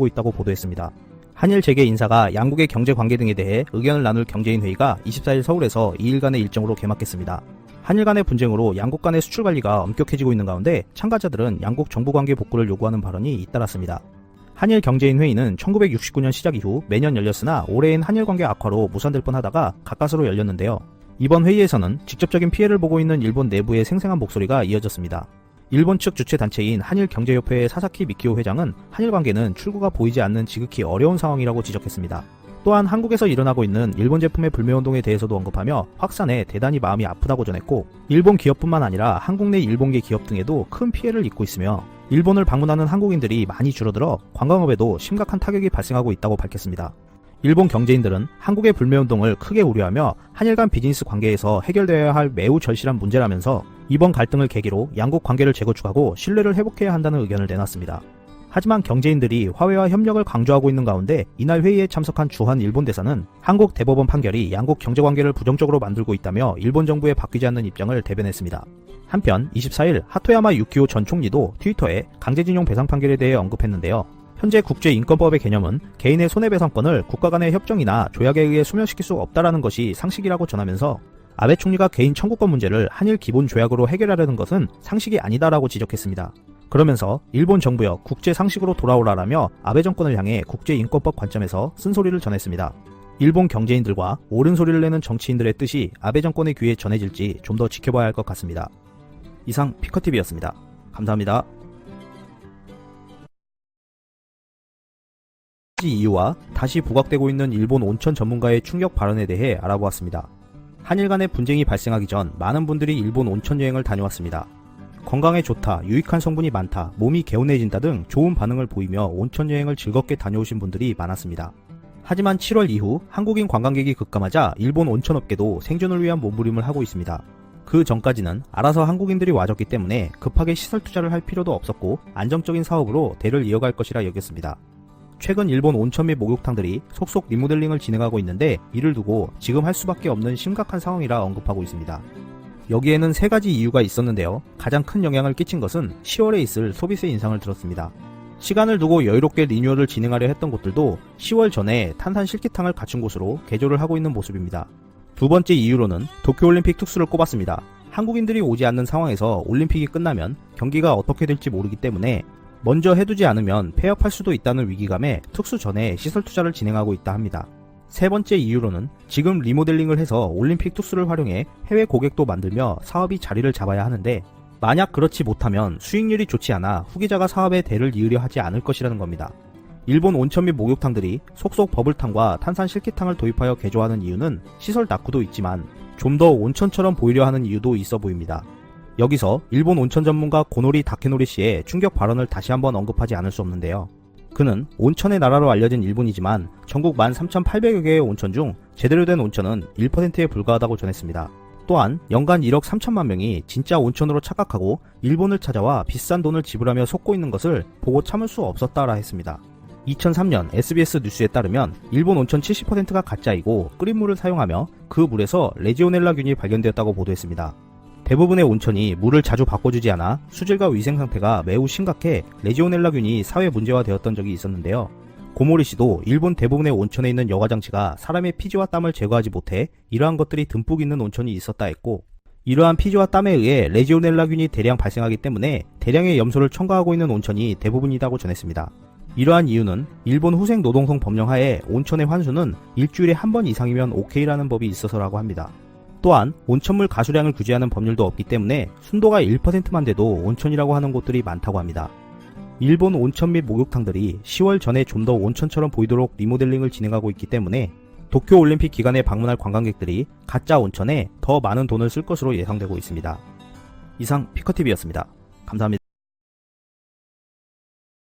앞두고 있다고 보도했습니다. 한일 재계 인사가 양국의 경제 관계 등에 대해 의견을 나눌 경제인 회의가 24일 서울에서 2일간의 일정으로 개막했습니다. 한일 간의 분쟁으로 양국 간의 수출 관리가 엄격해지고 있는 가운데 참가자들은 양국 정부 관계 복구를 요구하는 발언이 잇따랐습니다. 한일 경제인 회의는 1969년 시작 이후 매년 열렸으나 올해엔 한일 관계 악화로 무산될 뻔하다가 가까스로 열렸는데요. 이번 회의에서는 직접적인 피해를 보고 있는 일본 내부의 생생한 목소리가 이어졌습니다. 일본 측 주최 단체인 한일경제협회의 사사키 미키오 회장은 한일 관계는 출구가 보이지 않는 지극히 어려운 상황이라고 지적했습니다. 또한 한국에서 일어나고 있는 일본 제품의 불매운동에 대해서도 언급하며 확산에 대단히 마음이 아프다고 전했고, 일본 기업뿐만 아니라 한국 내 일본계 기업 등에도 큰 피해를 입고 있으며 일본을 방문하는 한국인들이 많이 줄어들어 관광업에도 심각한 타격이 발생하고 있다고 밝혔습니다. 일본 경제인들은 한국의 불매운동을 크게 우려하며 한일 간 비즈니스 관계에서 해결되어야 할 매우 절실한 문제라면서 이번 갈등을 계기로 양국 관계를 재구축하고 신뢰를 회복해야 한다는 의견을 내놨습니다. 하지만 경제인들이 화해와 협력을 강조하고 있는 가운데 이날 회의에 참석한 주한 일본 대사는 한국 대법원 판결이 양국 경제관계를 부정적으로 만들고 있다며 일본 정부에 바뀌지 않는 입장을 대변했습니다. 한편 24일 하토야마 유키오 전 총리도 트위터에 강제징용 배상 판결에 대해 언급했는데요. 현재 국제인권법의 개념은 개인의 손해배상권을 국가 간의 협정이나 조약에 의해 소멸시킬 수 없다라는 것이 상식이라고 전하면서 아베 총리가 개인 청구권 문제를 한일 기본 조약으로 해결하려는 것은 상식이 아니다라고 지적했습니다. 그러면서 일본 정부여 국제 상식으로 돌아오라라며 아베 정권을 향해 국제인권법 관점에서 쓴소리를 전했습니다. 일본 경제인들과 옳은 소리를 내는 정치인들의 뜻이 아베 정권의 귀에 전해질지 좀 더 지켜봐야 할 것 같습니다. 이상 피커TV였습니다. 감사합니다. 이유와 다시 부각되고 있는 일본 온천 전문가의 충격 발언에 대해 알아보았습니다. 한일 간의 분쟁이 발생하기 전 많은 분들이 일본 온천 여행을 다녀왔습니다. 건강에 좋다, 유익한 성분이 많다, 몸이 개운해진다 등 좋은 반응을 보이며 온천 여행을 즐겁게 다녀오신 분들이 많았습니다. 하지만 7월 이후 한국인 관광객이 급감하자 일본 온천업계도 생존을 위한 몸부림을 하고 있습니다. 그 전까지는 알아서 한국인들이 와줬기 때문에 급하게 시설 투자를 할 필요도 없었고 안정적인 사업으로 대를 이어갈 것이라 여겼습니다. 최근 일본 온천 및 목욕탕들이 속속 리모델링을 진행하고 있는데 이를 두고 지금 할 수밖에 없는 심각한 상황이라 언급하고 있습니다. 여기에는 3가지 이유가 있었는데요. 가장 큰 영향을 끼친 것은 10월에 있을 소비세 인상을 들었습니다. 시간을 두고 여유롭게 리뉴얼을 진행하려 했던 곳들도 10월 전에 탄산 실기탕을 갖춘 곳으로 개조를 하고 있는 모습입니다. 두 번째 이유로는 도쿄올림픽 특수를 꼽았습니다. 한국인들이 오지 않는 상황에서 올림픽이 끝나면 경기가 어떻게 될지 모르기 때문에 먼저 해두지 않으면 폐업할 수도 있다는 위기감에 특수 전에 시설 투자를 진행하고 있다 합니다. 세 번째 이유로는 지금 리모델링을 해서 올림픽 특수를 활용해 해외 고객도 만들며 사업이 자리를 잡아야 하는데 만약 그렇지 못하면 수익률이 좋지 않아 후기자가 사업에 대를 이으려 하지 않을 것이라는 겁니다. 일본 온천 및 목욕탕들이 속속 버블탕과 탄산 실키탕을 도입하여 개조하는 이유는 시설 낙후도 있지만 좀 더 온천처럼 보이려 하는 이유도 있어 보입니다. 여기서 일본 온천 전문가 고노리 다케노리 씨의 충격 발언을 다시 한번 언급하지 않을 수 없는데요. 그는 온천의 나라로 알려진 일본이지만 전국 13,800여 개의 온천 중 제대로 된 온천은 1%에 불과하다고 전했습니다. 또한 연간 1억 3천만 명이 진짜 온천으로 착각하고 일본을 찾아와 비싼 돈을 지불하며 속고 있는 것을 보고 참을 수 없었다라 했습니다. 2003년 SBS 뉴스에 따르면 일본 온천 70%가 가짜이고 끓인 물을 사용하며 그 물에서 레지오넬라균이 발견되었다고 보도했습니다. 대부분의 온천이 물을 자주 바꿔주지 않아 수질과 위생 상태가 매우 심각해 레지오넬라균이 사회 문제화 되었던 적이 있었는데요. 고모리 씨도 일본 대부분의 온천에 있는 여과 장치가 사람의 피지와 땀을 제거하지 못해 이러한 것들이 듬뿍 있는 온천이 있었다 했고, 이러한 피지와 땀에 의해 레지오넬라균이 대량 발생하기 때문에 대량의 염소를 첨가하고 있는 온천이 대부분이라고 전했습니다. 이러한 이유는 일본 후생노동성 법령 하에 온천의 환수는 일주일에 한 번 이상이면 오케이라는 법이 있어서라고 합니다. 또한 온천물 가수량을 규제하는 법률도 없기 때문에 순도가 1%만 돼도 온천이라고 하는 곳들이 많다고 합니다. 일본 온천 및 목욕탕들이 10월 전에 좀 더 온천처럼 보이도록 리모델링을 진행하고 있기 때문에 도쿄올림픽 기간에 방문할 관광객들이 가짜 온천에 더 많은 돈을 쓸 것으로 예상되고 있습니다. 이상 피커TV였습니다. 감사합니다.